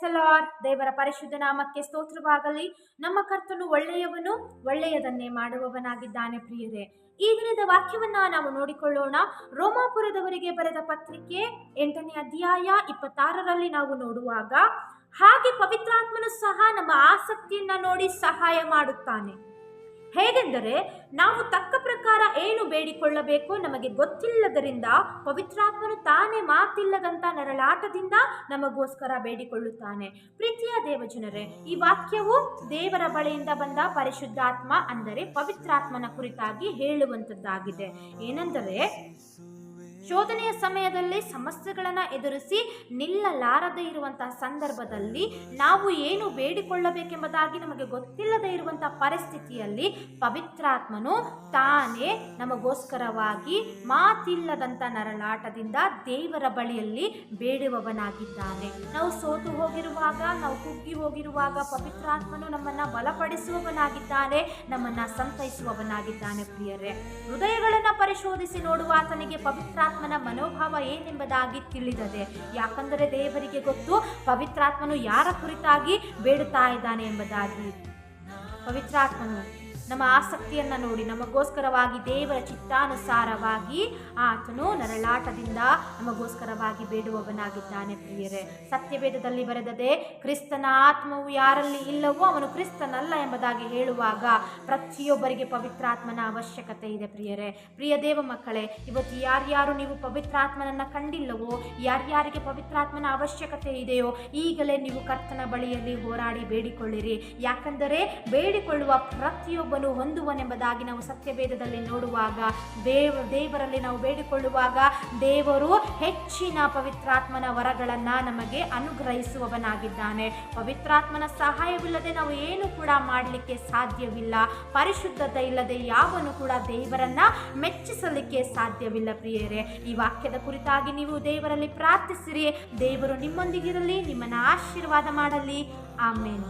Praise the lord. ದೇವರ ಪರಿಶುದ್ಧ ನಾಮಕ್ಕೆ ಸ್ತೋತ್ರವಾಗಲಿ. ನಮ್ಮ ಕರ್ತನು ಒಳ್ಳೆಯವನು, ಒಳ್ಳೆಯದನ್ನೇ ಮಾಡುವವನಾಗಿದ್ದಾನೆ. ಪ್ರಿಯರೇ, ಈ ದಿನದ ವಾಕ್ಯವನ್ನ ನಾವು ನೋಡಿಕೊಳ್ಳೋಣ. ರೋಮಾಪುರದವರಿಗೆ ಬರೆದ ಪತ್ರಿಕೆ 8ನೇ ಅಧ್ಯಾಯ 26ರಲ್ಲಿ ನಾವು ನೋಡುವಾಗ, ಹಾಗೆ ಪವಿತ್ರಾತ್ಮನು ಸಹ ನಮ್ಮ ಆಸಕ್ತಿಯನ್ನ ನೋಡಿ ಸಹಾಯ ಮಾಡುತ್ತಾನೆ. ಹೇಗೆಂದರೆ, ನಾವು ತಕ್ಕ ಪ್ರಕಾರ ಏನು ಬೇಡಿಕೊಳ್ಳಬೇಕು ನಮಗೆ ಗೊತ್ತಿಲ್ಲದರಿಂದ ಪವಿತ್ರಾತ್ಮನು ತಾನೇ ಮಾತಿಲ್ಲದಂತ ನರಳಾಟದಿಂದ ನಮಗೋಸ್ಕರ ಬೇಡಿಕೊಳ್ಳುತ್ತಾನೆ. ಪ್ರೀತಿಯ ದೇವಜನರೇ, ಈ ವಾಕ್ಯವು ದೇವರ ಬಳಿಯಿಂದ ಬಂದ ಪರಿಶುದ್ಧಾತ್ಮ ಅಂದರೆ ಪವಿತ್ರಾತ್ಮನ ಕುರಿತಾಗಿ ಹೇಳುವಂಥದ್ದಾಗಿದೆ. ಏನೆಂದರೆ, ಶೋಧನೆಯ ಸಮಯದಲ್ಲಿ ಸಮಸ್ಯೆಗಳನ್ನು ಎದುರಿಸಿ ನಿಲ್ಲಲಾರದೆ ಇರುವಂತಹ ಸಂದರ್ಭದಲ್ಲಿ ನಾವು ಏನು ಬೇಡಿಕೊಳ್ಳಬೇಕೆಂಬುದಾಗಿ ನಮಗೆ ಗೊತ್ತಿಲ್ಲದೆ ಇರುವಂತಹ ಪರಿಸ್ಥಿತಿಯಲ್ಲಿ ಪವಿತ್ರಾತ್ಮನು ತಾನೇ ನಮಗೋಸ್ಕರವಾಗಿ ಮಾತಿಲ್ಲದಂತ ನರಳಾಟದಿಂದ ದೇವರ ಬಳಿಯಲ್ಲಿ ಬೇಡುವವನಾಗಿದ್ದಾನೆ. ನಾವು ಸೋತು ಹೋಗಿರುವಾಗ, ನಾವು ಕುಗ್ಗಿ ಹೋಗಿರುವಾಗ ಪವಿತ್ರಾತ್ಮನು ನಮ್ಮನ್ನ ಬಲಪಡಿಸುವವನಾಗಿದ್ದಾನೆ, ನಮ್ಮನ್ನ ಸಂತೈಸುವವನಾಗಿದ್ದಾನೆ. ಪ್ರಿಯರೇ, ಹೃದಯಗಳನ್ನ ಪರಿಶೋಧಿಸಿ ನೋಡುವ ಆತನಿಗೆ ಪವಿತ್ರಾತ್ಮನ ಮನೋಭಾವ ಏನೆಂಬುದಾಗಿ ತಿಳಿದದೆ. ಯಾಕಂದರೆ ದೇವರಿಗೆ ಗೊತ್ತು ಪವಿತ್ರಾತ್ಮನು ಯಾರ ಕುರಿತಾಗಿ ಬೇಡುತ್ತಾ ಇದ್ದಾನೆ ಎಂಬುದಾಗಿ. ಪವಿತ್ರಾತ್ಮನು ನಮ್ಮ ಆಸಕ್ತಿಯನ್ನು ನೋಡಿ ನಮಗೋಸ್ಕರವಾಗಿ ದೇವರ ಚಿತ್ತಾನುಸಾರವಾಗಿ ಆತನು ನರಳಾಟದಿಂದ ನಮಗೋಸ್ಕರವಾಗಿ ಬೇಡುವವನಾಗಿದ್ದಾನೆ. ಪ್ರಿಯರೇ, ಸತ್ಯವೇದದಲ್ಲಿ ಬರೆದದೆ, ಕ್ರಿಸ್ತನ ಆತ್ಮವು ಯಾರಲ್ಲಿ ಇಲ್ಲವೋ ಅವನು ಕ್ರಿಸ್ತನಲ್ಲ ಎಂಬುದಾಗಿ ಹೇಳುವಾಗ ಪ್ರತಿಯೊಬ್ಬರಿಗೆ ಪವಿತ್ರಾತ್ಮನ ಅವಶ್ಯಕತೆ ಇದೆ. ಪ್ರಿಯರೇ, ಪ್ರಿಯ ದೇವ ಮಕ್ಕಳೇ, ಇವತ್ತು ಯಾರ್ಯಾರು ನೀವು ಪವಿತ್ರಾತ್ಮನನ್ನ ಕಂಡಿಲ್ಲವೋ, ಯಾರ್ಯಾರಿಗೆ ಪವಿತ್ರಾತ್ಮನ ಅವಶ್ಯಕತೆ ಇದೆಯೋ, ಈಗಲೇ ನೀವು ಕರ್ತನ ಬಳಿಯಲ್ಲಿ ಹೋರಾಡಿ ಬೇಡಿಕೊಳ್ಳಿರಿ. ಯಾಕಂದರೆ ಬೇಡಿಕೊಳ್ಳುವ ಪ್ರತಿಯೊಬ್ಬ ಹೊಂದುವನೆಂಬುದಾಗಿ ನಾವು ಸತ್ಯವೇದದಲ್ಲಿ ನೋಡುವಾಗ, ದೇವರಲ್ಲಿ ನಾವು ಬೇಡಿಕೊಳ್ಳುವಾಗ ದೇವರು ಹೆಚ್ಚಿನ ಪವಿತ್ರಾತ್ಮನ ವರಗಳನ್ನ ನಮಗೆ ಅನುಗ್ರಹಿಸುವವನಾಗಿದ್ದಾನೆ. ಪವಿತ್ರಾತ್ಮನ ಸಹಾಯವಿಲ್ಲದೆ ನಾವು ಏನು ಕೂಡ ಮಾಡಲಿಕ್ಕೆ ಸಾಧ್ಯವಿಲ್ಲ. ಪರಿಶುದ್ಧತೆ ಇಲ್ಲದೆ ಯಾವನು ಕೂಡ ದೇವರನ್ನ ಮೆಚ್ಚಿಸಲಿಕ್ಕೆ ಸಾಧ್ಯವಿಲ್ಲ. ಪ್ರಿಯರೇ, ಈ ವಾಕ್ಯದ ಕುರಿತಾಗಿ ನೀವು ದೇವರಲ್ಲಿ ಪ್ರಾರ್ಥಿಸಿರಿ. ದೇವರು ನಿಮ್ಮೊಂದಿಗಿರಲಿ, ನಿಮ್ಮನ್ನ ಆಶೀರ್ವಾದ ಮಾಡಲಿ. ಆಮೇನ್.